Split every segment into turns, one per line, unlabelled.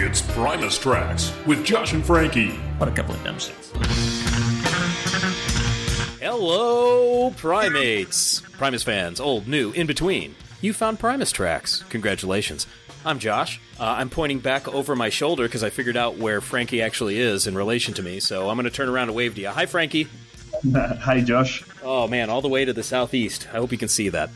It's Primus Tracks with Josh and Frankie.
What a couple of dumb shits.
Hello, Primates. Primus fans, old, new, in between. You found Primus Tracks. Congratulations. I'm Josh. I'm pointing back over my shoulder because I figured out where Frankie actually is in relation to me, so I'm going to turn around and wave to you. Hi, Frankie.
Hi, Josh.
Oh, man, all the way to the southeast. I hope you can see that.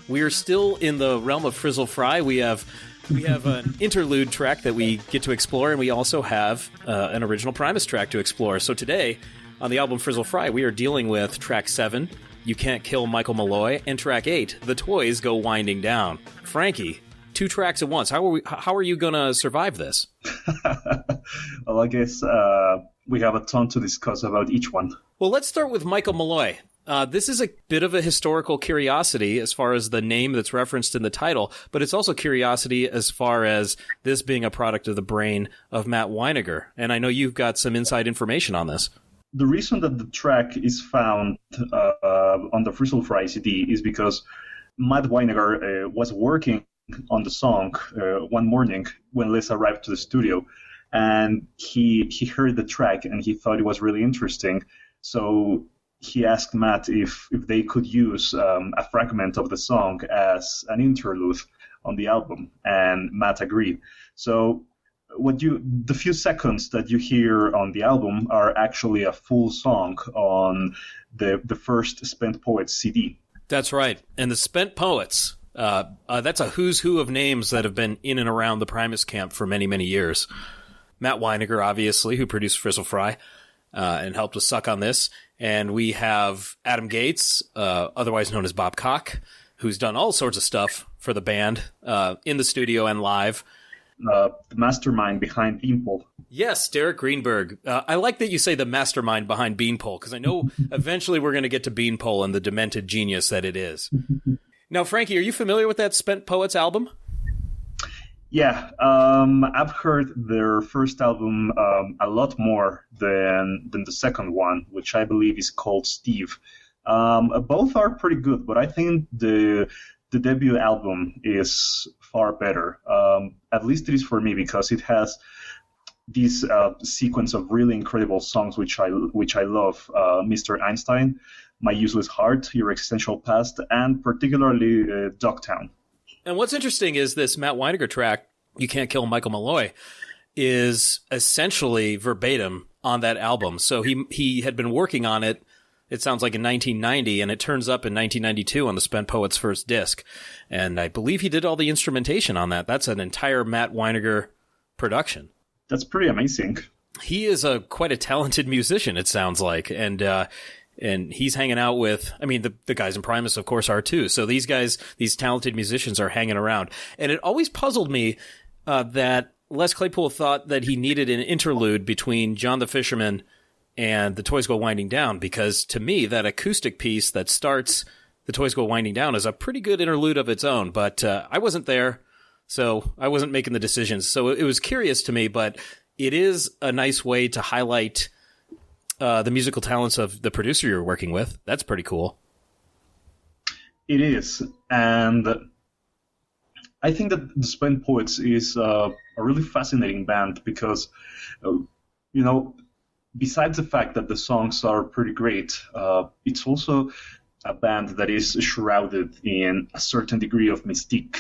We are still in the realm of Frizzle Fry. We have an interlude track that we get to explore, and we also have an original Primus track to explore. So today, on the album Frizzle Fry, we are dealing with track 7, You Can't Kill Michael Malloy, and track 8, The Toys Go Winding Down. Frankie, 2 tracks at once. How are you going to survive this?
Well, I guess we have a ton to discuss about each one.
Well, let's start with Michael Malloy. This is a bit of a historical curiosity as far as the name that's referenced in the title, but it's also curiosity as far as this being a product of the brain of Matt Weiniger. And I know you've got some inside information on this.
The reason that the track is found on the Frizzle Fry CD is because Matt Weiniger was working on the song one morning when Les arrived to the studio, and he heard the track and he thought it was really interesting. So he asked Matt if they could use a fragment of the song as an interlude on the album, and Matt agreed. So the few seconds that you hear on the album are actually a full song on the first Spent Poets CD.
That's right. And the Spent Poets, that's a who's who of names that have been in and around the Primus camp for many, many years. Matt Weiniger, obviously, who produced Frizzle Fry and helped us suck on this. And we have Adam Gates, otherwise known as Bob Cock, who's done all sorts of stuff for the band in the studio and live.
The mastermind behind Beanpole.
Yes, Derek Greenberg. I like that you say the mastermind behind Beanpole, because I know eventually we're going to get to Beanpole and the demented genius that it is. Now, Frankie, are you familiar with that Spent Poets album?
Yeah, I've heard their first album a lot more than the second one, which I believe is called Steve. Both are pretty good, but I think the debut album is far better. At least it is for me, because it has this sequence of really incredible songs which I love. Mr. Einstein, My Useless Heart, Your Existential Past, and particularly Dogtown. And
what's interesting is this Matt Weiniger track, You Can't Kill Michael Malloy, is essentially verbatim on that album. So he had been working on it, it sounds like in 1990, and it turns up in 1992 on the Spent Poets' first disc. And I believe he did all the instrumentation on that. That's an entire Matt Weiniger production.
That's pretty amazing.
He is quite a talented musician, it sounds like. And he's hanging out with, I mean, the guys in Primus, of course, are too. So these guys, these talented musicians are hanging around. And it always puzzled me that Les Claypool thought that he needed an interlude between John the Fisherman and The Toys Go Winding Down, because to me, that acoustic piece that starts The Toys Go Winding Down is a pretty good interlude of its own. But I wasn't there, so I wasn't making the decisions. So it was curious to me, but it is a nice way to highlight the musical talents of the producer you're working with. That's pretty cool.
It is. And I think that the Spent Poets is a really fascinating band because, besides the fact that the songs are pretty great, it's also a band that is shrouded in a certain degree of mystique.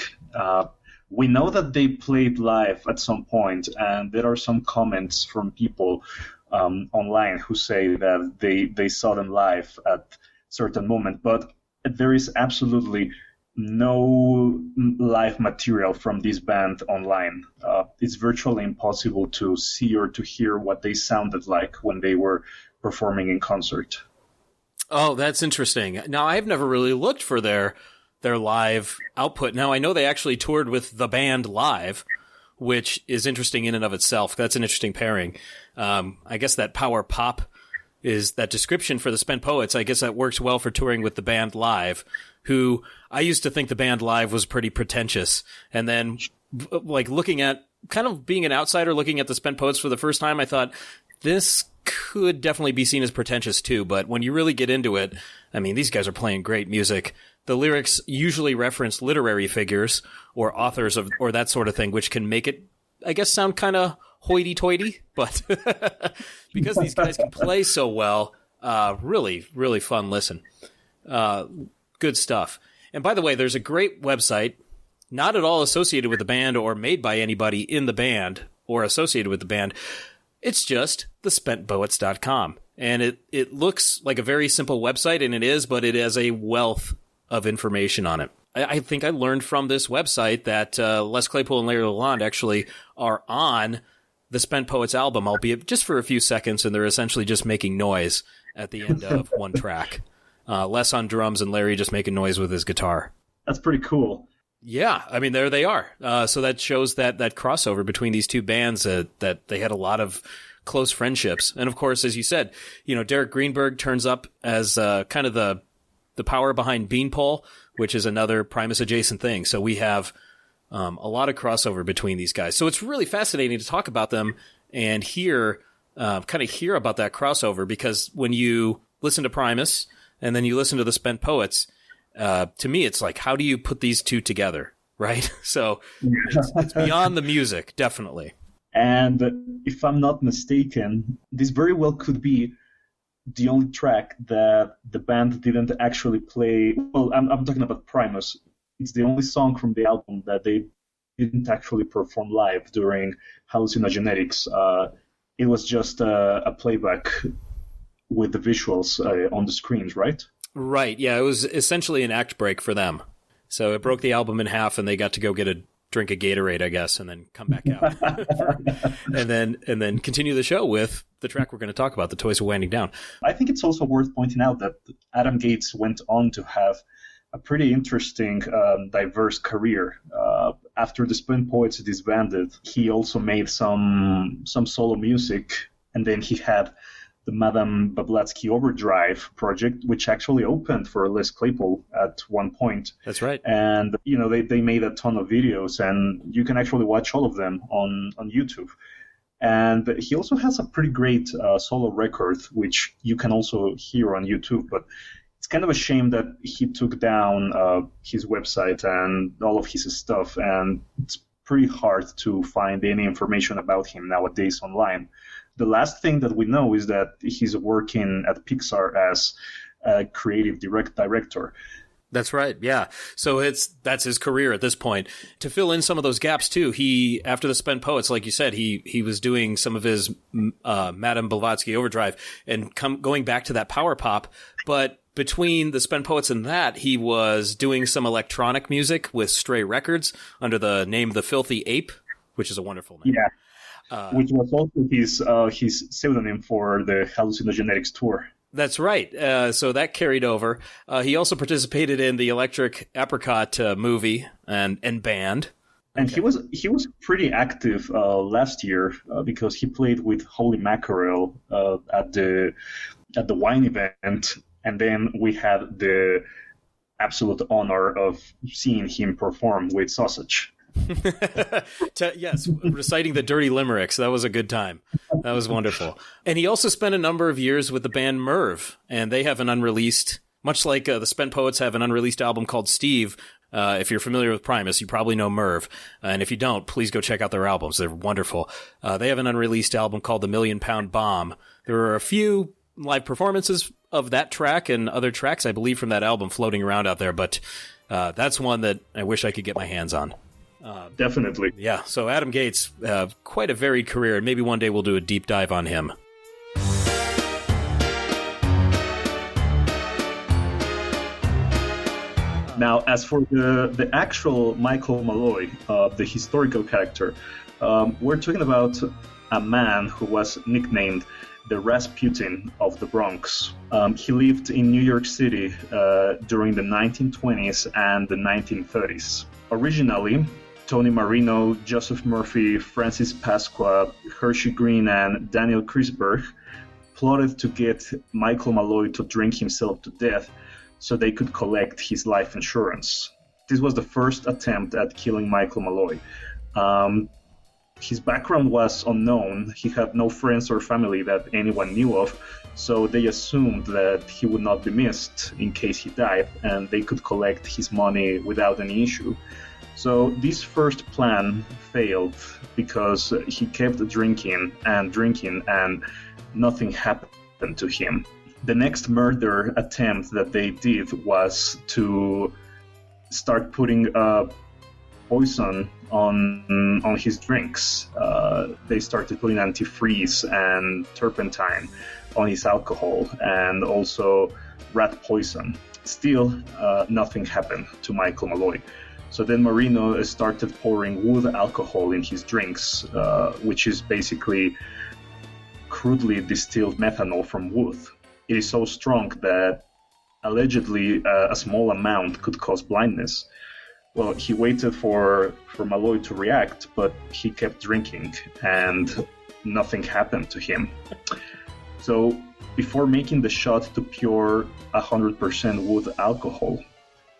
We know that they played live at some point, and there are some comments from people online who say that they saw them live at certain moment, but there is absolutely no live material from this band online. It's virtually impossible to see or to hear what they sounded like when they were performing in concert.
Oh, that's interesting. Now, I've never really looked for their live output. Now, I know they actually toured with the band live, which is interesting in and of itself. That's an interesting pairing. I guess that power pop is that description for the Spent Poets. I guess that works well for touring with the band live, who I used to think the band live was pretty pretentious. And then like looking at kind of being an outsider, looking at the Spent Poets for the first time, I thought this could definitely be seen as pretentious too. But when you really get into it, I mean, these guys are playing great music. The lyrics usually reference literary figures or authors or that sort of thing, which can make it I guess, sound kind of hoity-toity, but because these guys can play so well, really, really fun listen. Good stuff. And by the way, there's a great website, not at all associated with the band or made by anybody in the band or associated with the band. It's just thespentpoets.com. And it looks like a very simple website, and it is, but it has a wealth of information on it. I think I learned from this website that Les Claypool and Larry Lalonde actually are on the Spent Poets album, albeit just for a few seconds, and they're essentially just making noise at the end of one track. Les on drums and Larry just making noise with his guitar.
That's pretty cool.
Yeah, I mean, there they are. So that shows that crossover between these two bands, that they had a lot of close friendships. And of course, as you said, Derek Greenberg turns up as kind of the power behind Beanpole, which is another Primus adjacent thing. So we have a lot of crossover between these guys. So it's really fascinating to talk about them and hear about that crossover, because when you listen to Primus and then you listen to the Spent Poets, to me, it's like, how do you put these two together, right? So it's beyond the music, definitely.
And if I'm not mistaken, this very well could be the only track that the band didn't actually play. Well, I'm talking about Primus. It's the only song from the album that they didn't actually perform live during Hallucinogenetics. It was just a playback with the visuals on the screens, right?
Right, yeah, it was essentially an act break for them. So it broke the album in half, and they got to go get a drink of Gatorade, I guess, and then come back out. and then continue the show with the track we're going to talk about, The Toys Are Winding Down.
I think it's also worth pointing out that Adam Gates went on to have a pretty interesting, diverse career. After the Spent Poets disbanded, he also made some solo music, and then he had the Madame Blavatsky Overdrive project, which actually opened for Les Claypool at one point.
That's right.
And, they made a ton of videos, and you can actually watch all of them on YouTube. And he also has a pretty great solo record, which you can also hear on YouTube, but it's kind of a shame that he took down his website and all of his stuff, and it's pretty hard to find any information about him nowadays online. The last thing that we know is that he's working at Pixar as a creative director.
That's right, yeah. So that's his career at this point. To fill in some of those gaps, too, after the Spent Poets, like you said, he was doing some of his Madame Blavatsky Overdrive and going back to that power pop. But between the Spent Poets and that, he was doing some electronic music with Stray Records under the name The Filthy Ape, which is a wonderful name.
Yeah. Which was also his pseudonym for the Hallucinogenetics tour.
That's right. So that carried over. He also participated in the Electric Apricot movie and band.
And he was pretty active last year because he played with Holy Mackerel at the wine event, and then we had the absolute honor of seeing him perform with Sausage.
Yes, reciting the dirty limericks. That was a good time. That was wonderful. And he also spent a number of years with the band Merv, and they have an unreleased, much like the Spent Poets have an unreleased album called Steve. If you're familiar with Primus, you probably know Merv. And if you don't, please go check out their albums. They're wonderful. They have an unreleased album called The Million Pound Bomb. There are a few live performances of that track and other tracks, I believe, from that album floating around out there, but that's one that I wish I could get my hands on.
Definitely.
Yeah, so Adam Gates, quite a varied career, and maybe one day we'll do a deep dive on him.
Now, as for the actual Michael Malloy, the historical character, we're talking about a man who was nicknamed the Rasputin of the Bronx. He lived in New York City during the 1920s and the 1930s. Originally, Tony Marino, Joseph Murphy, Francis Pasqua, Hershey Green, and Daniel Krisberg plotted to get Michael Malloy to drink himself to death so they could collect his life insurance. This was the first attempt at killing Michael Malloy. His background was unknown. He had no friends or family that anyone knew of, so they assumed that he would not be missed in case he died, and they could collect his money without any issue. So this first plan failed because he kept drinking, and nothing happened to him. The next murder attempt that they did was to start putting poison on his drinks. They started putting antifreeze and turpentine on his alcohol, and also rat poison. Still, nothing happened to Michael Malloy. So then Marino started pouring wood alcohol in his drinks, which is basically crudely distilled methanol from wood. It is so strong that allegedly a small amount could cause blindness. Well, he waited for Malloy to react, but he kept drinking, and nothing happened to him. So before making the shot to pure 100% wood alcohol,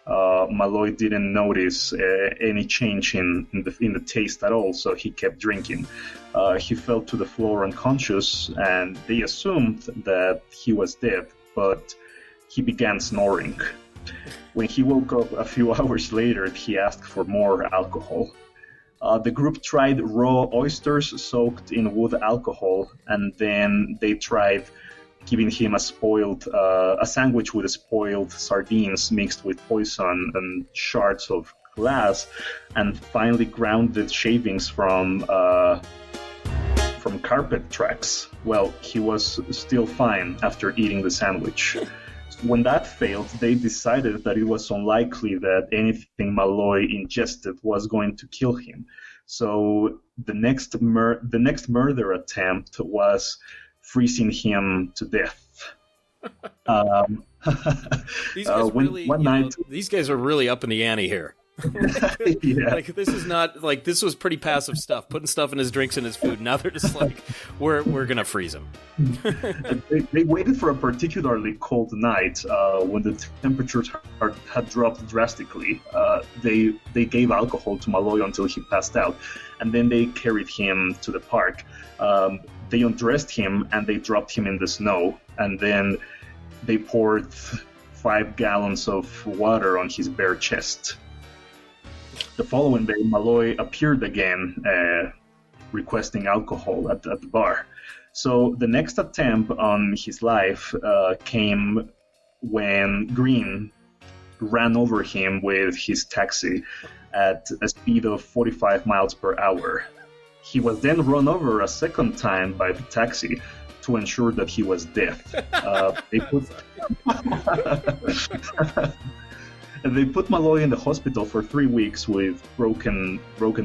Malloy didn't notice any change in the taste at all, so he kept drinking. He fell to the floor unconscious, and they assumed that he was dead, but he began snoring. When he woke up a few hours later, he asked for more alcohol. The group tried raw oysters soaked in wood alcohol, and then they tried giving him a sandwich with spoiled sardines mixed with poison and shards of glass, and finally grounded shavings from carpet tracks. Well, he was still fine after eating the sandwich. When that failed, they decided that it was unlikely that anything Malloy ingested was going to kill him. So the next murder attempt was freezing him to death.
These guys are really up in the ante here.
Yeah.
This was pretty passive stuff, putting stuff in his drinks and his food. Now they're just like, we're gonna freeze him.
They waited for a particularly cold night when the temperatures had dropped drastically. They gave alcohol to Malloy until he passed out, and then they carried him to the park. They undressed him and they dropped him in the snow, and then they poured 5 gallons of water on his bare chest. The following day, Malloy appeared again, requesting alcohol at the bar. So the next attempt on his life came when Green ran over him with his taxi at a speed of 45 miles per hour. He was then run over a second time by the taxi to ensure that he was dead. They put Malloy in the hospital for 3 weeks with broken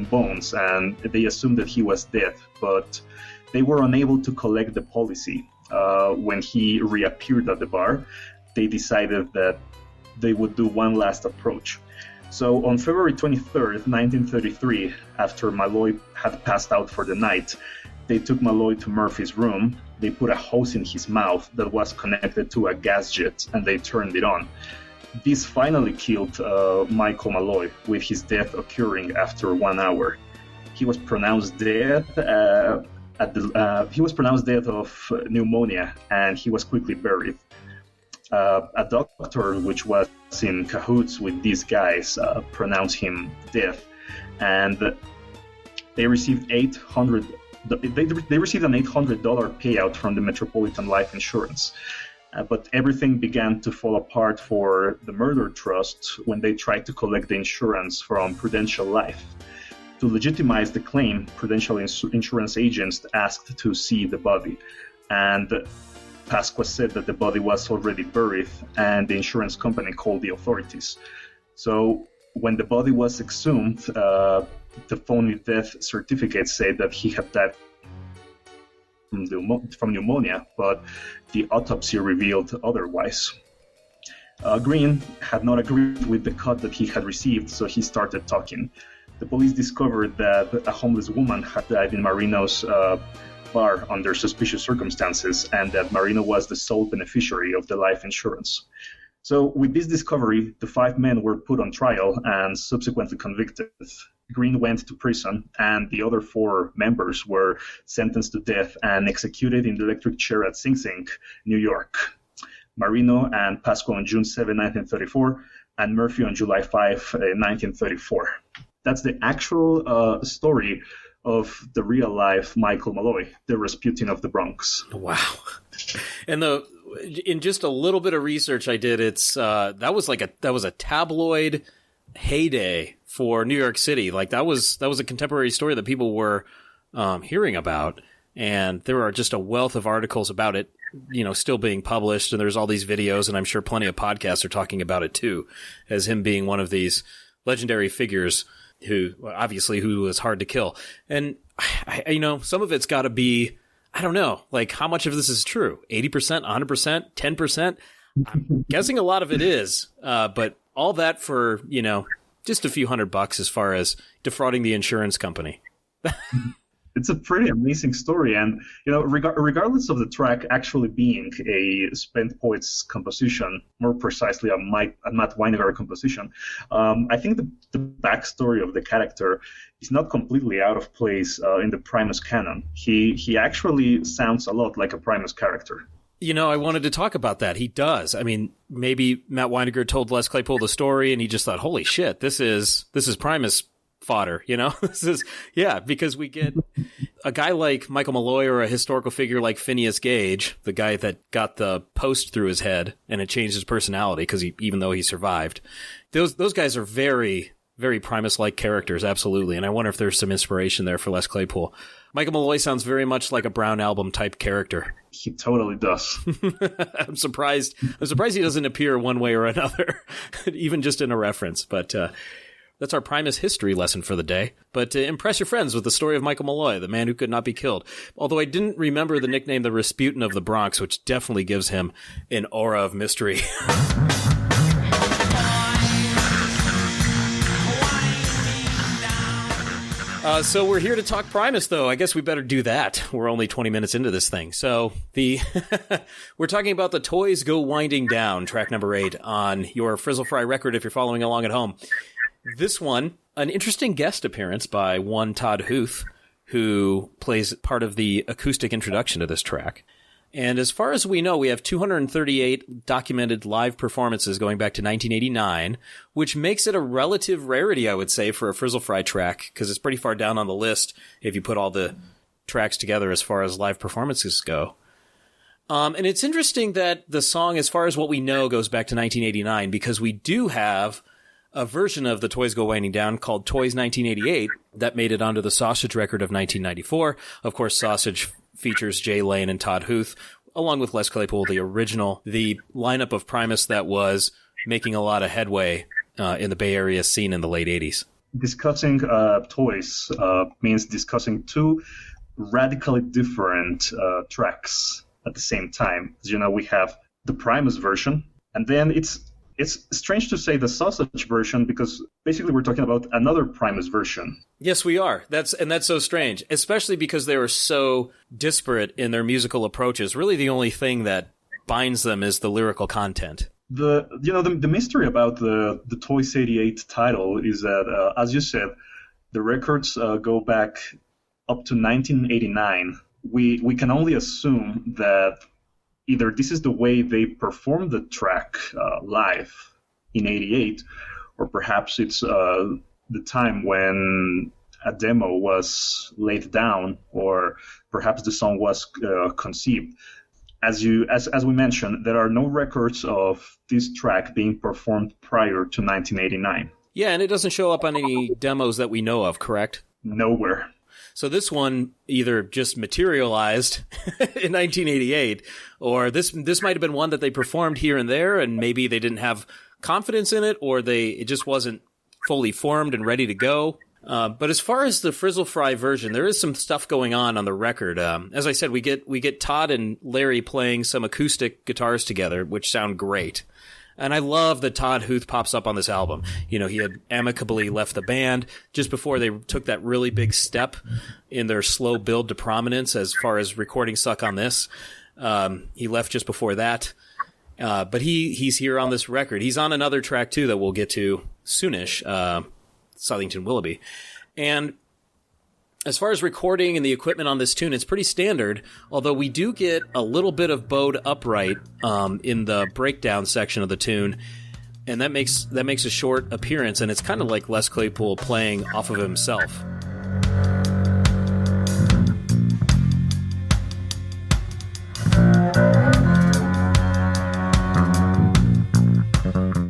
bones, and they assumed that he was dead, but they were unable to collect the policy. When he reappeared at the bar, they decided that they would do one last approach. So on February 23rd, 1933, after Malloy had passed out for the night, they took Malloy to Murphy's room. They put a hose in his mouth that was connected to a gas jet, and they turned it on. This finally killed Michael Malloy, with his death occurring after 1 hour. He was pronounced dead of pneumonia, and he was quickly buried. A doctor, which was in cahoots with these guys, pronounced him dead, and they received an $800 payout from the Metropolitan Life Insurance. But everything began to fall apart for the Murder Trust when they tried to collect the insurance from Prudential Life. To legitimize the claim, Prudential insurance agents asked to see the body, and Pasqua said that the body was already buried, and the insurance company called the authorities. So when the body was exhumed, the phony death certificate said that he had died from pneumonia, but the autopsy revealed otherwise. Green had not agreed with the cut that he had received, so he started talking. The police discovered that a homeless woman had died in Marino's bar under suspicious circumstances, and that Marino was the sole beneficiary of the life insurance. So with this discovery, the 5 men were put on trial and subsequently convicted. Green went to prison, and the other 4 members were sentenced to death and executed in the electric chair at Sing Sing, New York. Marino and Pasco on June 7, 1934, and Murphy on July 5, 1934. That's the actual story of the real-life Michael Malloy, the Rasputin of the Bronx.
Wow. And in just a little bit of research I did, it's that was a tabloid heyday for New York City. Like that was a contemporary story that people were hearing about, and there are just a wealth of articles about it, still being published, and there's all these videos, and I'm sure plenty of podcasts are talking about it too, as him being one of these legendary figures who was hard to kill. And some of it's got to be, I don't know, like how much of this is true? 80%, 100%, 10%? I'm guessing a lot of it is, but all that for, just a few $100 as far as defrauding the insurance company.
It's a pretty amazing story, and regardless of the track actually being a Spent Poets composition, more precisely a Matt Weinegar composition, I think the backstory of the character is not completely out of place in the Primus canon. He actually sounds a lot like a Primus character.
I wanted to talk about that. He does. I mean, maybe Matt Weinegar told Les Claypool the story, and he just thought, "Holy shit, this is Primus fodder." Because we get a guy like Michael Malloy or a historical figure like Phineas Gage, the guy that got the post through his head and it changed his personality because even though he survived, those guys are very, very Primus-like characters, absolutely. And I wonder if there's some inspiration there for Les Claypool. Michael Malloy sounds very much like a Brown Album type character.
He totally does.
I'm surprised he doesn't appear one way or another, even just in a reference. But that's our Primus history lesson for the day. But impress your friends with the story of Michael Malloy, the man who could not be killed. Although I didn't remember the nickname the Rasputin of the Bronx, which definitely gives him an aura of mystery. So we're here to talk Primus, though. I guess we better do that. We're only 20 minutes into this thing. So we're talking about the Toys Go Winding Down, track number 8 on your Frizzle Fry record if you're following along at home. This one, an interesting guest appearance by one Todd Huth, who plays part of the acoustic introduction to this track. And as far as we know, we have 238 documented live performances going back to 1989, which makes it a relative rarity, I would say, for a Frizzle Fry track, because it's pretty far down on the list if you put all the tracks together as far as live performances go. And it's interesting that the song, as far as what we know, goes back to 1989, because we do have a version of the Toys Go Winding Down called Toys 1988 that made it onto the Sausage record of 1994. Of course, Sausage features Jay Lane and Todd Huth, along with Les Claypool, the lineup of Primus that was making a lot of headway in the Bay Area scene in the late 80s.
Discussing Toys means discussing two radically different tracks at the same time. As you know, we have the Primus version, and then it's strange to say the Sausage version because basically we're talking about another Primus version.
Yes, we are. That's so strange, especially because they were so disparate in their musical approaches. Really, the only thing that binds them is the lyrical content. The mystery about the Toys 88 title is that, as you said, the records go back up to 1989. We can only assume that either this is the way they performed the track live in 88, or perhaps it's the time when a demo was laid down, or perhaps the song was conceived. As we mentioned, there are no records of this track being performed prior to 1989. Yeah, and it doesn't show up on any demos that we know of, correct?
Nowhere.
So this one either just materialized in 1988, or this might have been one that they performed here and there, and maybe they didn't have confidence in it, or it just wasn't fully formed and ready to go. But as far as the Frizzle Fry version, there is some stuff going on the record. As I said, we get Todd and Larry playing some acoustic guitars together, which sound great. And I love that Todd Huth pops up on this album. He had amicably left the band just before they took that really big step in their slow build to prominence as far as recording Suck on This. He left just before that. But he's here on this record. He's on another track, too, that we'll get to soonish, Southington Willoughby. And as far as recording and the equipment on this tune, it's pretty standard, although we do get a little bit of bowed upright in the breakdown section of the tune, and that makes a short appearance, and it's kind of like Les Claypool playing off of himself.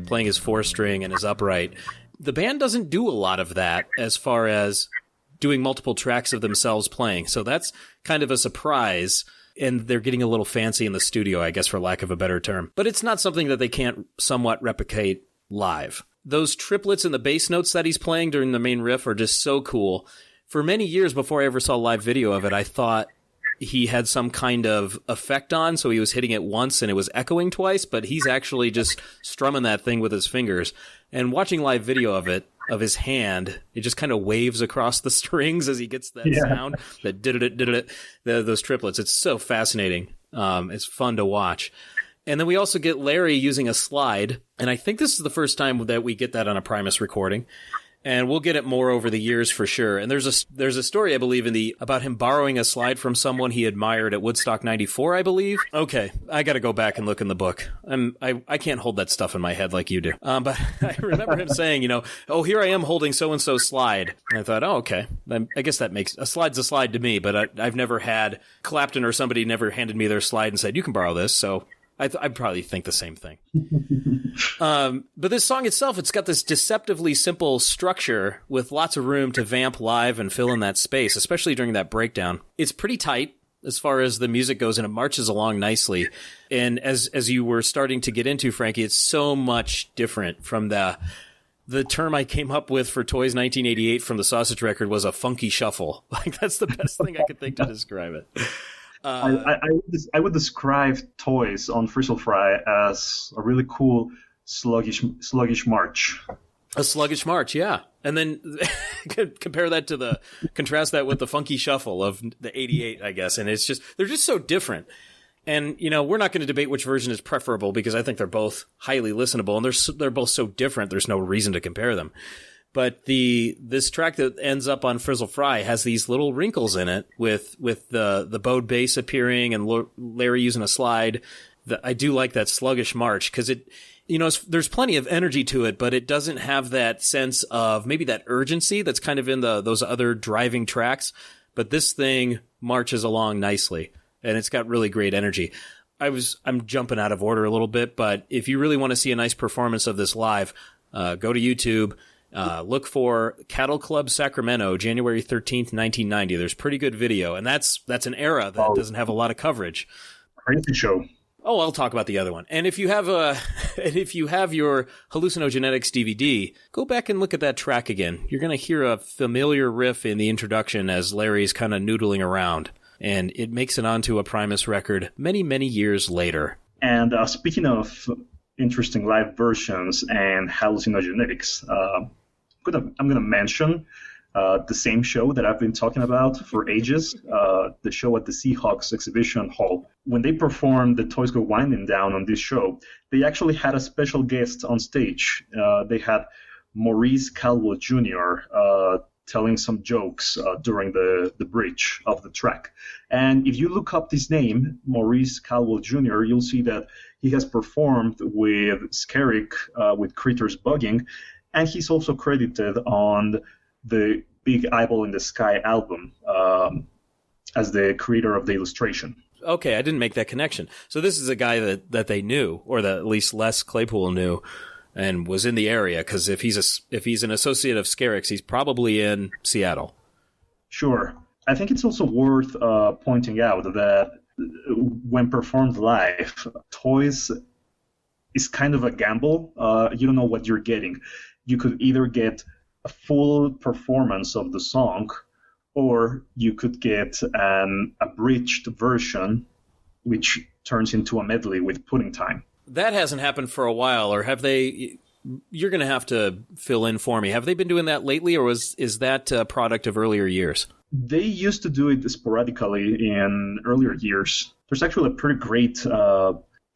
Playing his 4-string and his upright. The band doesn't do a lot of that as far as doing multiple tracks of themselves playing. So that's kind of a surprise, and they're getting a little fancy in the studio, I guess, for lack of a better term. But it's not something that they can't somewhat replicate live. Those triplets and the bass notes that he's playing during the main riff are just so cool. For many years before I ever saw a live video of it, I thought he had some kind of effect on, so he was hitting it once and it was echoing twice, but he's actually just strumming that thing with his fingers. And watching live video of it, of his hand, it just kind of waves across the strings as he gets that sound, that did those triplets. It's so fascinating. It's fun to watch. And then we also get Larry using a slide, and I think this is the first time that we get that on a Primus recording. And we'll get it more over the years for sure. And there's a story, I believe, about him borrowing a slide from someone he admired at Woodstock 94, I believe. Okay, I got to go back and look in the book. I can't hold that stuff in my head like you do. But I remember him saying, oh, here I am holding so-and-so slide. And I thought, oh, okay. I guess that makes a slide's a slide to me, but I've never had Clapton or somebody never handed me their slide and said, you can borrow this, so I'd probably think the same thing. But this song itself, it's got this deceptively simple structure with lots of room to vamp live and fill in that space, especially during that breakdown. It's pretty tight as far as the music goes, and it marches along nicely. And as you were starting to get into, Frankie, it's so much different from the term I came up with for Toys 1988 from the Sausage Record was a funky shuffle. Like, that's the best thing I could think to describe it.
I would describe Toys on Frizzle Fry as a really cool sluggish march.
A sluggish march, yeah. And then contrast that with the funky shuffle of the 88, I guess. And it's just, they're just so different. And, we're not going to debate which version is preferable because I think they're both highly listenable and they're both so different. There's no reason to compare them. But this track that ends up on Frizzle Fry has these little wrinkles in it with the bowed bass appearing and Larry using a slide. I do like that sluggish march because there's plenty of energy to it, but it doesn't have that sense of maybe that urgency that's kind of in those other driving tracks. But this thing marches along nicely, and it's got really great energy. I'm jumping out of order a little bit, but if you really want to see a nice performance of this live, go to YouTube. Look for Cattle Club Sacramento, January 13th, 1990. There's pretty good video, and that's an era that doesn't have a lot of coverage.
Crazy show.
Oh, I'll talk about the other one. And if you have your Hallucinogenetics DVD, go back and look at that track again. You're going to hear a familiar riff in the introduction as Larry's kind of noodling around, and it makes it onto a Primus record many, many years later.
And speaking of interesting live versions and hallucinogenetics, I'm gonna mention the same show that I've been talking about for ages, the show at the Seahawks Exhibition Hall. When they performed the Toys Go Winding Down on this show, they actually had a special guest on stage. They had Maurice Caldwell Jr. Telling some jokes during the bridge of the track. And if you look up this name, Maurice Caldwell Jr., you'll see that he has performed with Skerrick with Critters Bugging, and he's also credited on the Big Eyeball in the Sky album as the creator of the illustration.
Okay, I didn't make that connection. So this is a guy that they knew, or that at least Les Claypool knew, and was in the area, because if he's an associate of Skerrick's, he's probably in Seattle. Sure.
I think it's also worth pointing out that when performed live, Toys is kind of a gamble. You don't know what you're getting. You could either get a full performance of the song, or you could get an abridged version, which turns into a medley with Pudding Time.
That hasn't happened for a while, or have they? You're going to have to fill in for me. Have they been doing that lately, or is that a product of earlier years?
They used to do it sporadically in earlier years. There's actually a pretty great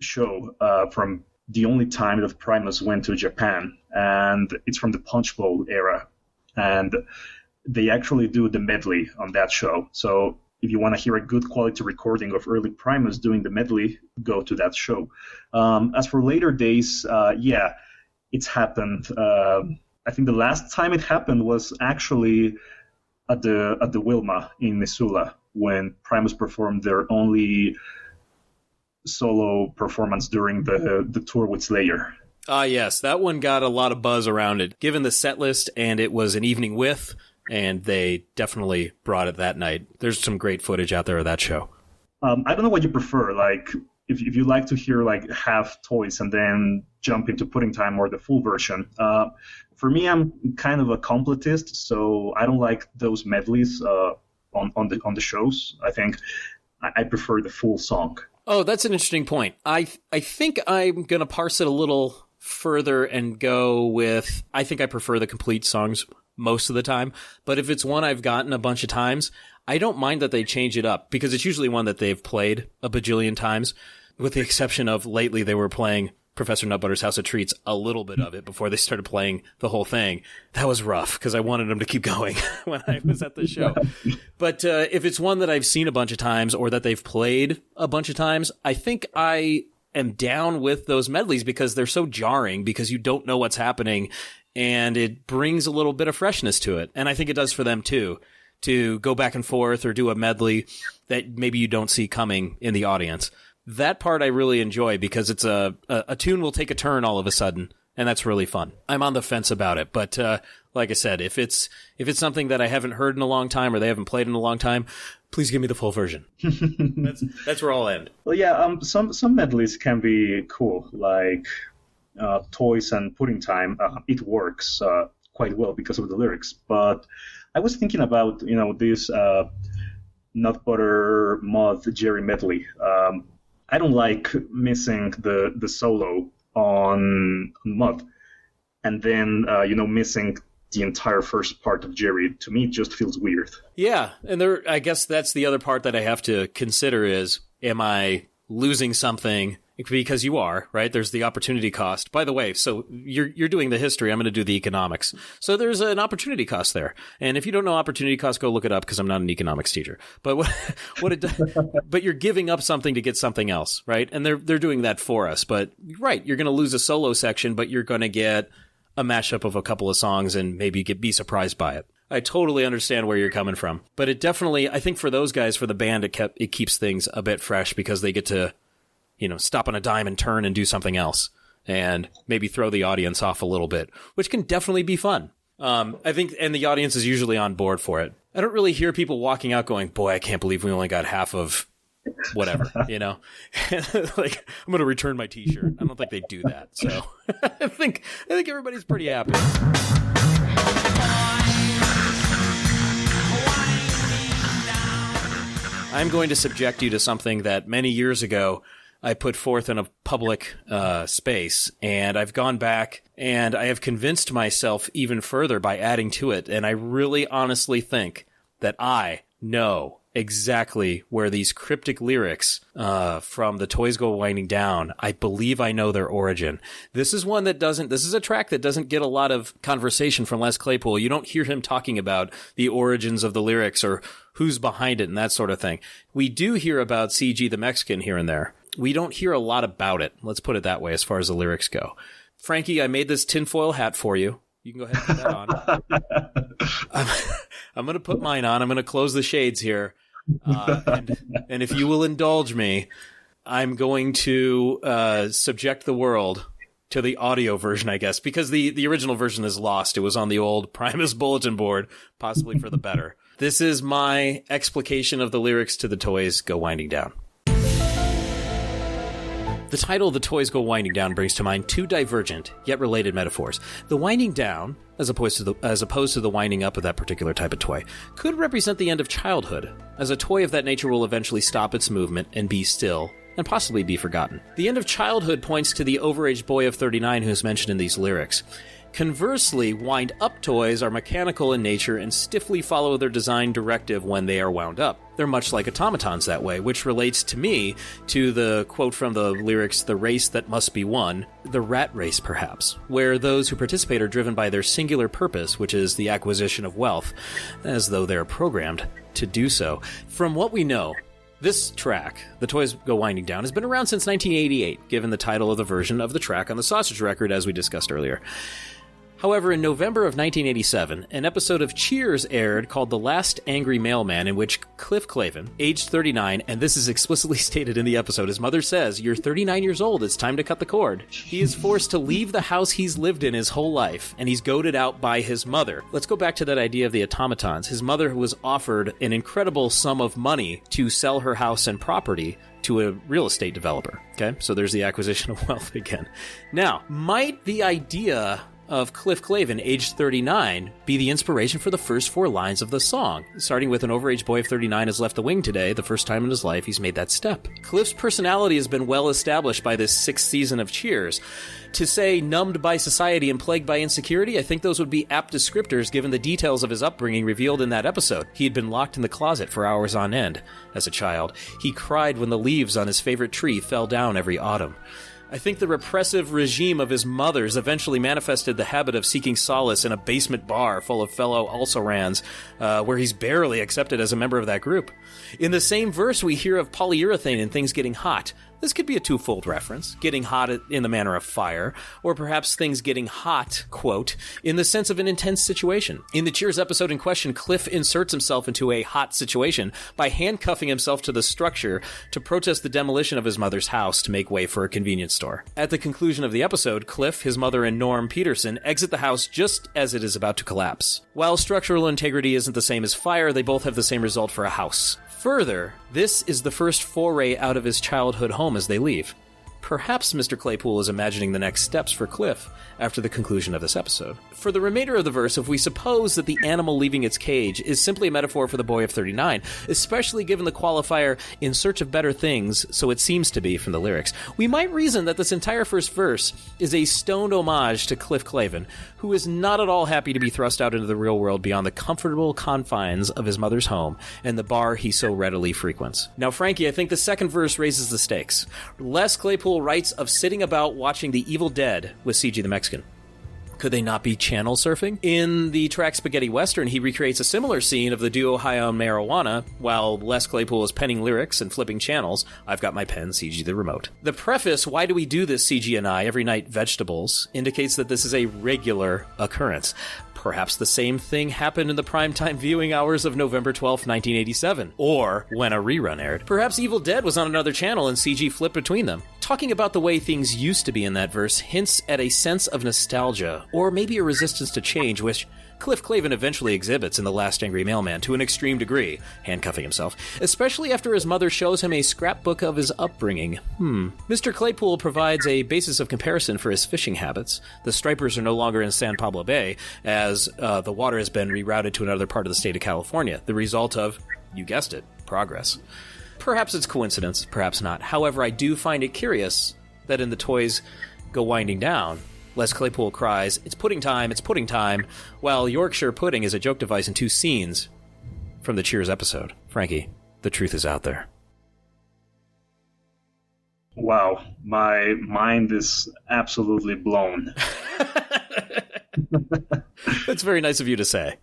show from the only time that Primus went to Japan, and it's from the Punch Bowl era. And they actually do the medley on that show. So if you want to hear a good quality recording of early Primus doing the medley, go to that show. As for later days, it's happened. I think the last time it happened was actually at the Wilma in Missoula, when Primus performed their only solo performance during the tour with Slayer.
Yes, that one got a lot of buzz around it, given the set list, and it was an evening with, and they definitely brought it that night. There's some great footage out there of that show.
I don't know what you prefer, like if you like to hear like half Toys and then jump into Pudding Time or the full version. For me, I'm kind of a completist, so I don't like those medleys on the shows. I think I prefer the full song.
Oh, that's an interesting point. I think I'm going to parse it a little further and go with, I think I prefer the complete songs most of the time. But if it's one I've gotten a bunch of times, I don't mind that they change it up, because it's usually one that they've played a bajillion times, with the exception of lately they were playing Professor Nutbutter's House of Treats, a little bit of it before they started playing the whole thing. That was rough, because I wanted them to keep going when I was at the show. But if it's one that I've seen a bunch of times or that they've played a bunch of times, I think I am down with those medleys, because they're so jarring, because you don't know what's happening, and it brings a little bit of freshness to it. And I think it does for them too, to go back and forth or do a medley that maybe you don't see coming in the audience. That part I really enjoy, because it's a tune will take a turn all of a sudden, and that's really fun. I'm on the fence about it, but like I said, if it's something that I haven't heard in a long time or they haven't played in a long time, please give me the full version. That's where I'll end.
Well, yeah, some medleys can be cool, like Toys and Pudding Time. It works quite well because of the lyrics. But I was thinking about this Nut Butter Moth Jerry medley. I don't like missing the solo on Mud, and then missing the entire first part of Jerry. To me, it just feels weird.
Yeah, and I guess that's the other part that I have to consider is, am I losing something? Because you are, right? There's the opportunity cost. By the way, so you're doing the history. I'm going to do the economics. So there's an opportunity cost there. And if you don't know opportunity cost, go look it up, because I'm not an economics teacher. But what it does, but you're giving up something to get something else, right? And they're doing that for us. But right, you're going to lose a solo section, but you're going to get a mashup of a couple of songs and maybe be surprised by it. I totally understand where you're coming from. But it definitely, I think for those guys, for the band, it keeps things a bit fresh, because they get to stop on a dime and turn and do something else, and maybe throw the audience off a little bit, which can definitely be fun. I think, and the audience is usually on board for it. I don't really hear people walking out going, boy, I can't believe we only got half of whatever, like, I'm going to return my t-shirt. I don't think they do that. So I think everybody's pretty happy. I'm going to subject you to something that many years ago I put forth in a public space, and I've gone back and I have convinced myself even further by adding to it. And I really honestly think that I know exactly where these cryptic lyrics from The Toys Go Winding Down, I believe I know their origin. This is a track that doesn't get a lot of conversation from Les Claypool. You don't hear him talking about the origins of the lyrics or who's behind it and that sort of thing. We do hear about CG the Mexican here and there. We don't hear a lot about it. Let's put it that way as far as the lyrics go. Frankie, I made this tinfoil hat for you. You can go ahead and put that on. I'm going to put mine on. I'm going to close the shades here. And if you will indulge me, I'm going to subject the world to the audio version, I guess, because the original version is lost. It was on the old Primus bulletin board, possibly for the better. This is my explication of the lyrics to The Toys Go Winding Down. The title The Toys Go Winding Down brings to mind two divergent, yet related metaphors. The winding down, as opposed to the winding up of that particular type of toy, could represent the end of childhood, as a toy of that nature will eventually stop its movement and be still, and possibly be forgotten. The end of childhood points to the overaged boy of 39 who is mentioned in these lyrics. Conversely, wind-up toys are mechanical in nature and stiffly follow their design directive when they are wound up. They're much like automatons that way, which relates to me to the quote from the lyrics, "The race that must be won," the rat race perhaps, where those who participate are driven by their singular purpose, which is the acquisition of wealth, as though they're programmed to do so. From what we know, this track, The Toys Go Winding Down, has been around since 1988, given the title of the version of the track on the Sausage Record, as we discussed earlier. However, in November of 1987, an episode of Cheers aired called The Last Angry Mailman, in which Cliff Clavin, aged 39, and this is explicitly stated in the episode, his mother says, "You're 39 years old, it's time to cut the cord." He is forced to leave the house he's lived in his whole life, and he's goaded out by his mother. Let's go back to that idea of the automatons. His mother was offered an incredible sum of money to sell her house and property to a real estate developer. Okay, so there's the acquisition of wealth again. Now, might the idea of Cliff Clavin, aged 39, be the inspiration for the first 4 lines of the song? Starting with "An overage boy of 39 has left the wing today. The first time in his life he's made that step." Cliff's personality has been well established by this 6th season of Cheers. To say numbed by society and plagued by insecurity, I think those would be apt descriptors given the details of his upbringing revealed in that episode. He had been locked in the closet for hours on end as a child. He cried when the leaves on his favorite tree fell down every autumn. I think the repressive regime of his mother's eventually manifested the habit of seeking solace in a basement bar full of fellow also-rans, where he's barely accepted as a member of that group. In the same verse, we hear of polyurethane and things getting hot. This could be a twofold reference, getting hot in the manner of fire, or perhaps things getting hot, quote, in the sense of an intense situation. In the Cheers episode in question, Cliff inserts himself into a hot situation by handcuffing himself to the structure to protest the demolition of his mother's house to make way for a convenience store. At the conclusion of the episode, Cliff, his mother, and Norm Peterson exit the house just as it is about to collapse. While structural integrity isn't the same as fire, they both have the same result for a house. Further, this is the first foray out of his childhood home as they leave. Perhaps Mr. Claypool is imagining the next steps for Cliff after the conclusion of this episode. For the remainder of the verse, if we suppose that the animal leaving its cage is simply a metaphor for the boy of 39, especially given the qualifier "in search of better things," so it seems to be from the lyrics, we might reason that this entire first verse is a stoned homage to Cliff Clavin, who is not at all happy to be thrust out into the real world beyond the comfortable confines of his mother's home and the bar he so readily frequents. Now, Frankie, I think the second verse raises the stakes. Les Claypool writes of sitting about watching The Evil Dead with CG the Mexican. Could they not be channel surfing? In the track Spaghetti Western, he recreates a similar scene of the duo high on marijuana, while Les Claypool is penning lyrics and flipping channels. I've got my pen, CG the remote. The preface, "Why do we do this, CG and I, every night vegetables," indicates that this is a regular occurrence. Perhaps the same thing happened in the primetime viewing hours of November 12th, 1987, or when a rerun aired. Perhaps Evil Dead was on another channel and CG flipped between them. Talking about the way things used to be in that verse hints at a sense of nostalgia, or maybe a resistance to change, which Cliff Clavin eventually exhibits in The Last Angry Mailman to an extreme degree, handcuffing himself, especially after his mother shows him a scrapbook of his upbringing. Mr. Claypool provides a basis of comparison for his fishing habits. The stripers are no longer in San Pablo Bay, as the water has been rerouted to another part of the state of California, the result of, you guessed it, progress. Perhaps it's coincidence, perhaps not. However, I do find it curious that in The Toys Go Winding Down, Les Claypool cries, it's pudding time, while Yorkshire pudding is a joke device in 2 scenes from the Cheers episode. Frankie, the truth is out there.
Wow, my mind is absolutely blown.
That's very nice of you to say.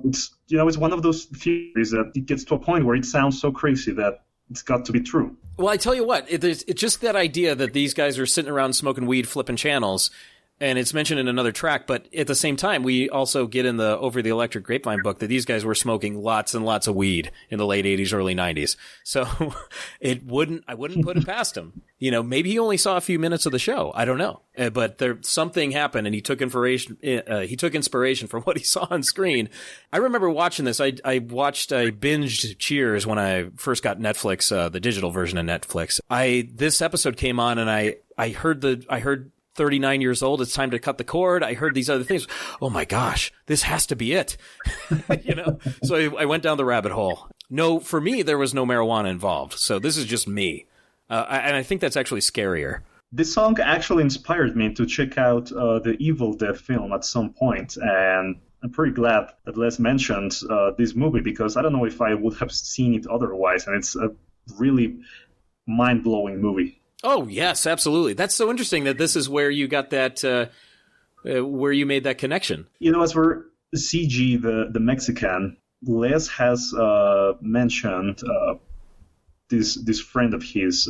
It's one of those theories that it gets to a point where it sounds so crazy that it's got to be true.
Well, I tell you what, it's just that idea that these guys are sitting around smoking weed, flipping channels, and it's mentioned in another track, but at the same time, we also get in the Over the Electric Grapevine book that these guys were smoking lots and lots of weed in the late 80s, early 90s. So I wouldn't put it past him. Maybe he only saw a few minutes of the show. I don't know. But something happened and he took inspiration from what he saw on screen. I remember watching this. I binged Cheers when I first got Netflix, the digital version of Netflix. This episode came on and I heard 39 years old, it's time to cut the cord. I heard these other things. Oh my gosh, this has to be it. So I went down the rabbit hole. No, for me, there was no marijuana involved. So this is just me. And I think that's actually scarier.
This song actually inspired me to check out the Evil Dead film at some point, and I'm pretty glad that Les mentioned this movie, because I don't know if I would have seen it otherwise, and it's a really mind-blowing movie.
Oh, yes, absolutely. That's so interesting that this is where you got that, where you made that connection.
As for CG, the Mexican, Les has mentioned this friend of his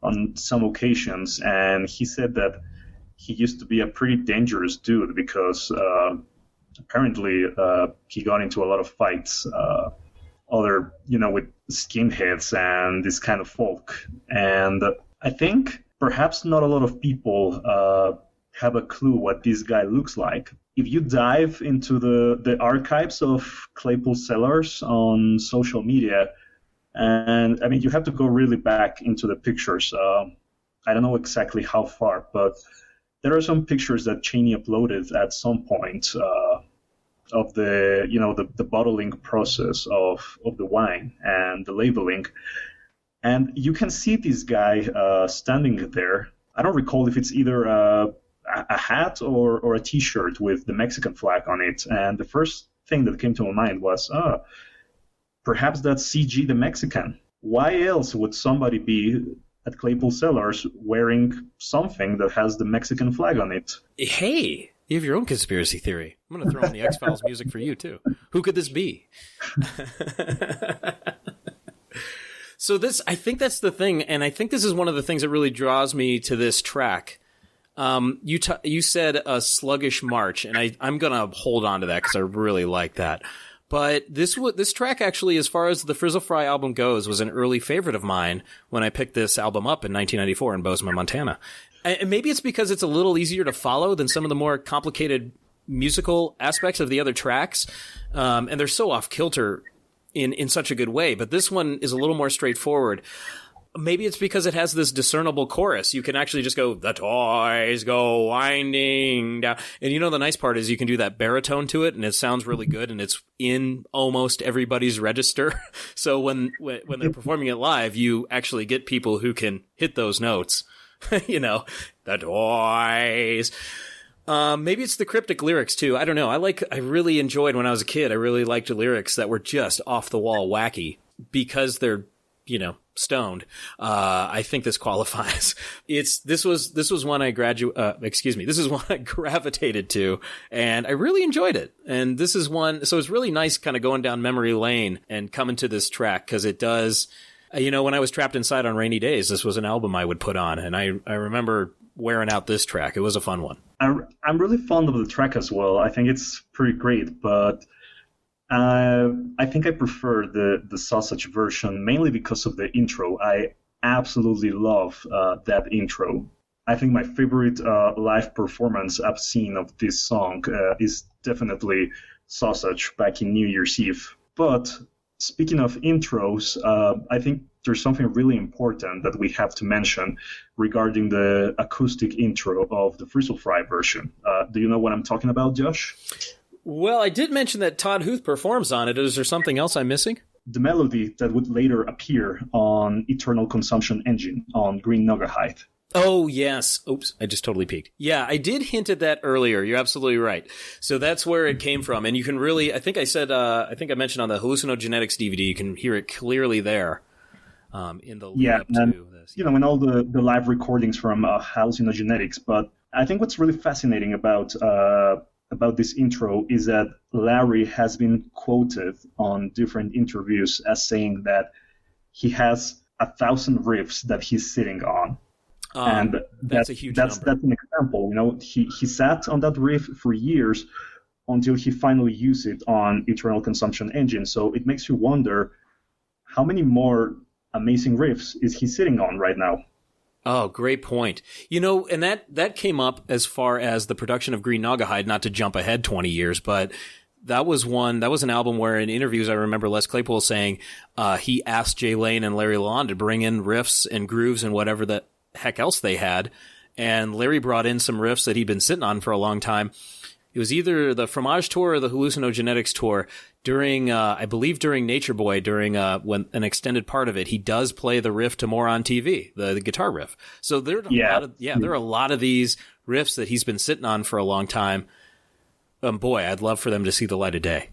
on some occasions, and he said that he used to be a pretty dangerous dude because apparently he got into a lot of fights, with skinheads and this kind of folk. And I think perhaps not a lot of people have a clue what this guy looks like. If you dive into the archives of Claypool Cellars on social media, and I mean, you have to go really back into the pictures. I don't know exactly how far, but there are some pictures that Cheney uploaded at some point of the bottling process of the wine and the labeling. And you can see this guy standing there. I don't recall if it's either a hat or a T-shirt with the Mexican flag on it. And the first thing that came to my mind was, perhaps that's CG the Mexican. Why else would somebody be at Claypool Cellars wearing something that has the Mexican flag on it?
Hey, you have your own conspiracy theory. I'm going to throw in the X-Files music for you, too. Who could this be? So I think that's the thing, and I think this is one of the things that really draws me to this track. You said a sluggish march, and I'm going to hold on to that because I really like that. But this track actually, as far as the Frizzle Fry album goes, was an early favorite of mine when I picked this album up in 1994 in Bozeman, Montana. And maybe it's because it's a little easier to follow than some of the more complicated musical aspects of the other tracks. And they're so off kilter in such a good way. But this one is a little more straightforward. Maybe it's because it has this discernible chorus. You can actually just go, the toys go winding down. And the nice part is you can do that baritone to it, and it sounds really good, and it's in almost everybody's register. So when they're performing it live, you actually get people who can hit those notes. The toys. Maybe it's the cryptic lyrics too. I don't know. I really enjoyed when I was a kid. I really liked the lyrics that were just off the wall wacky because they're, stoned. I think this qualifies. This was one I this is one I gravitated to, and I really enjoyed it. And this is one, so it's really nice kind of going down memory lane and coming to this track, because it does, when I was trapped inside on rainy days, this was an album I would put on, and I remember wearing out this track. It was a fun one.
I'm really fond of the track as well. I think it's pretty great, but I think I prefer the sausage version, mainly because of the intro. I absolutely love that intro. I think my favorite live performance I've seen of this song is definitely Sausage back in New Year's Eve. But speaking of intros, I think there's something really important that we have to mention regarding the acoustic intro of the Frizzle Fry version. Do you know what I'm talking about, Josh?
Well, I did mention that Todd Huth performs on it. Is there something else I'm missing?
The melody that would later appear on Eternal Consumption Engine on Green Naugahyde.
Oh, yes. Oops, I just totally peeked. Yeah, I did hint at that earlier. You're absolutely right. So that's where it came from. And you can really, I think I mentioned on the Hallucinogenetics DVD, you can hear it clearly there in the lead up to this.
In all the live recordings from Hallucinogenetics. But I think what's really fascinating about this intro is that Larry has been quoted on different interviews as saying that he has 1,000 riffs that he's sitting on. And
that's a huge number.
That's an example. He sat on that riff for years until he finally used it on Eternal Consumption Engine. So it makes you wonder how many more amazing riffs is he sitting on right now.
Oh, great point. And that came up as far as the production of Green Naugahyde, not to jump ahead 20 years, but that was an album where in interviews I remember Les Claypool saying he asked Jay Lane and Larry Lalonde to bring in riffs and grooves and whatever the heck else they had, and Larry brought in some riffs that he'd been sitting on for a long time, it was either the Fromage tour or the Hallucinogenetics tour during, I believe during Nature Boy, during when an extended part of it, he does play the riff to More on TV, the guitar riff. So there are a lot of these riffs that he's been sitting on for a long time. Boy, I'd love for them to see the light of day.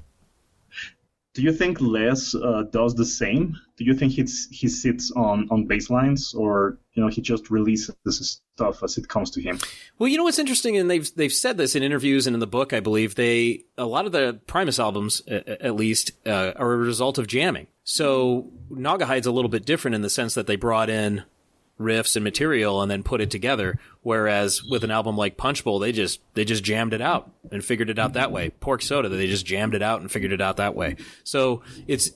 Do you think Les does the same? Do you think he sits on bass lines, or he just releases stuff as it comes to him?
Well, what's interesting, and they've said this in interviews and in the book, I believe, a lot of the Primus albums, at least, are a result of jamming. So Naugahyde's a little bit different in the sense that they brought in riffs and material and then put it together, whereas with an album like Punch Bowl, they just jammed it out and figured it out that way. Pork Soda, they just jammed it out and figured it out that way. So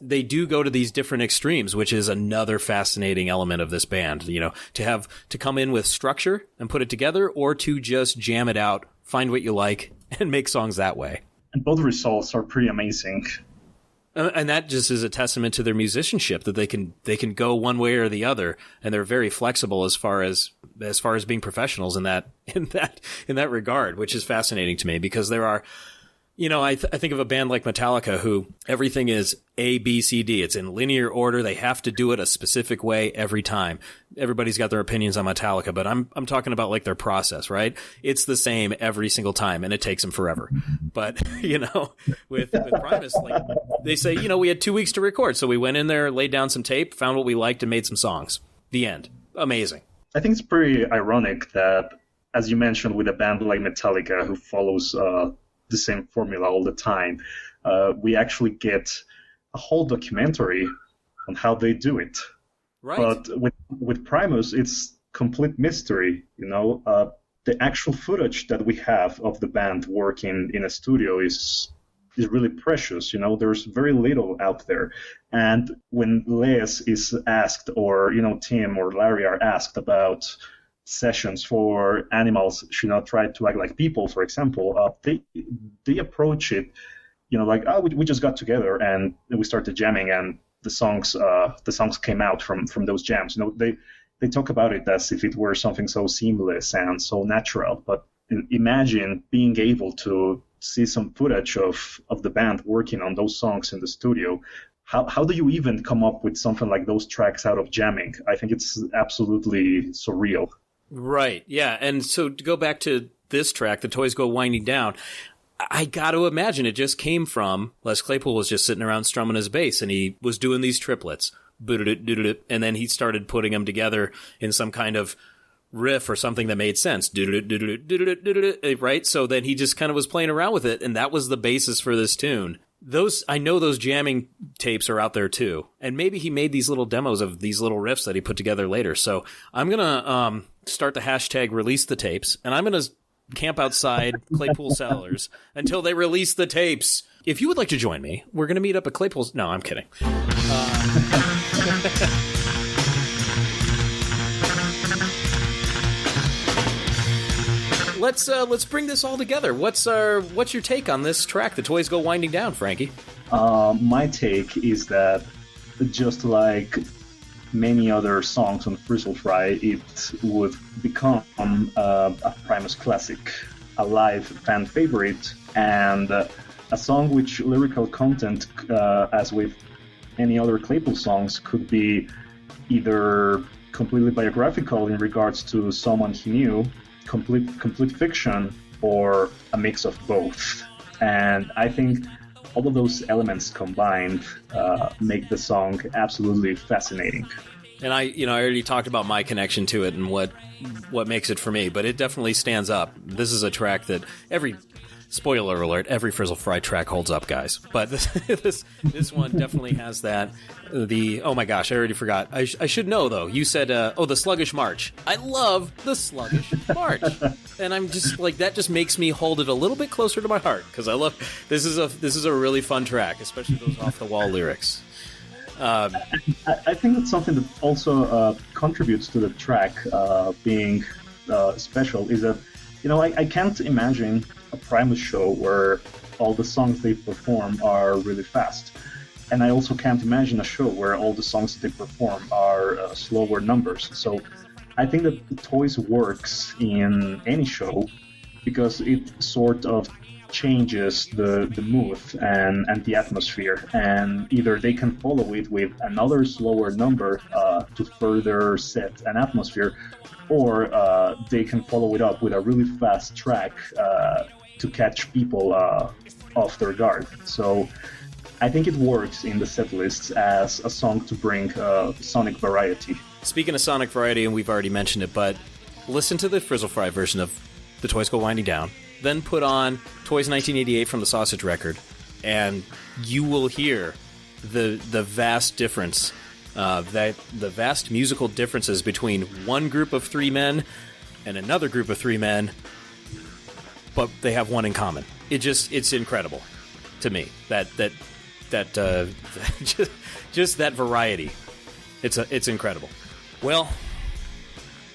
they do go to these different extremes, which is another fascinating element of this band, to come in with structure and put it together, or to just jam it out, find what you like, and make songs that way.
And both results are pretty amazing.
And that just is a testament to their musicianship, that they can go one way or the other, and they're very flexible as far as being professionals in that regard, which is fascinating to me, because there are, I think of a band like Metallica, who everything is A, B, C, D. It's in linear order. They have to do it a specific way every time. Everybody's got their opinions on Metallica, but I'm talking about like their process, right? It's the same every single time, and it takes them forever. But, with Primus, like they say, we had 2 weeks to record. So we went in there, laid down some tape, found what we liked, and made some songs. The end. Amazing.
I think it's pretty ironic that, as you mentioned, with a band like Metallica, who follows the same formula all the time, we actually get a whole documentary on how they do it.
Right.
But with Primus, it's complete mystery. The actual footage that we have of the band working in a studio is really precious. There's very little out there. And when Les is asked, or Tim or Larry are asked about sessions for Animals Should Not Try to Act Like People, for example, they approach it, like, we just got together and we started jamming, and the songs came out from those jams. They talk about it as if it were something so seamless and so natural. But imagine being able to see some footage of the band working on those songs in the studio. How do you even come up with something like those tracks out of jamming? I think it's absolutely surreal.
Right, yeah. And so to go back to this track, The Toys Go Winding Down, I got to imagine it just came from Les Claypool was just sitting around strumming his bass, and he was doing these triplets, and then he started putting them together in some kind of riff or something that made sense, right? So then he just kind of was playing around with it, and that was the basis for this tune. I know those jamming tapes are out there too, and maybe he made these little demos of these little riffs that he put together later. So I'm gonna start the hashtag release the tapes, and I'm gonna camp outside Claypool Cellars until they release the tapes. If you would like to join me, we're gonna meet up at Claypool's. No, I'm kidding. Let's bring this all together. What's your take on this track, The Toys Go Winding Down, Frankie?
My take is that, just like many other songs on Frizzle Fry, it would become a Primus classic, a live fan favorite, and a song which lyrical content, as with any other Claypool songs, could be either completely biographical in regards to someone he knew, complete fiction, or a mix of both. And I think all of those elements combined make the song absolutely fascinating.
And I already talked about my connection to it and what makes it for me, but it definitely stands up. This is a track that spoiler alert, every Frizzle Fry track holds up, guys. But this one definitely has that. Oh my gosh, I already forgot. I should know, though. You said, the Sluggish March. I love the Sluggish March. And I'm just like, that just makes me hold it a little bit closer to my heart, because I love, this is a really fun track, especially those off-the-wall lyrics.
I think that's something that also contributes to the track being special, is that, I can't imagine a Primus show where all the songs they perform are really fast. And I also can't imagine a show where all the songs they perform are slower numbers. So I think that the Toys works in any show because it sort of changes the mood and the atmosphere, and either they can follow it with another slower number to further set an atmosphere, or they can follow it up with a really fast track to catch people off their guard. So I think it works in the set lists as a song to bring sonic variety.
Speaking of sonic variety, and we've already mentioned it, but listen to the Frizzle Fry version of The Toys Go Winding Down, then put on Toys 1988 from the Sausage Record, and you will hear the vast difference, the vast musical differences between one group of three men and another group of three men, but they have one in common. It's incredible to me that just that variety. It's incredible. Well,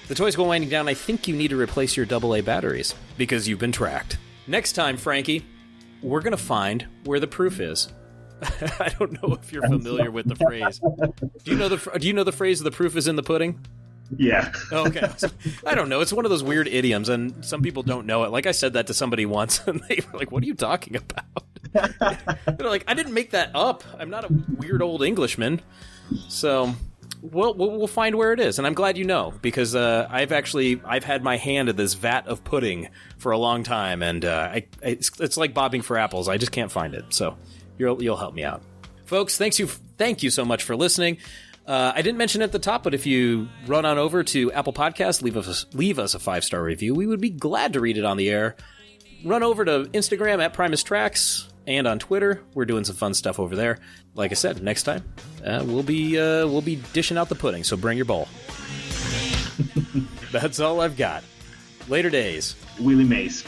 The Toys Go Winding Down, I think you need to replace your AA batteries because you've been tracked. Next time, Frankie, we're going to find where the proof is. I don't know if you're familiar with the phrase. Do you know the phrase "the proof is in the pudding"?
Yeah.
Okay. I don't know. It's one of those weird idioms, and some people don't know it. Like, I said that to somebody once, and they were like, "What are you talking about?" They're like, "I didn't make that up. I'm not a weird old Englishman." So, we'll find where it is, and I'm glad you know, because I've had my hand in this vat of pudding for a long time, and it's like bobbing for apples. I just can't find it. So, you'll help me out, folks. Thank you so much for listening. I didn't mention it at the top, but if you run on over to Apple Podcasts, leave us a 5-star review. We would be glad to read it on the air. Run over to Instagram at Primus Tracks, and on Twitter. We're doing some fun stuff over there. Like I said, next time we'll be dishing out the pudding, so bring your bowl. That's all I've got. Later days.
Willie Mays.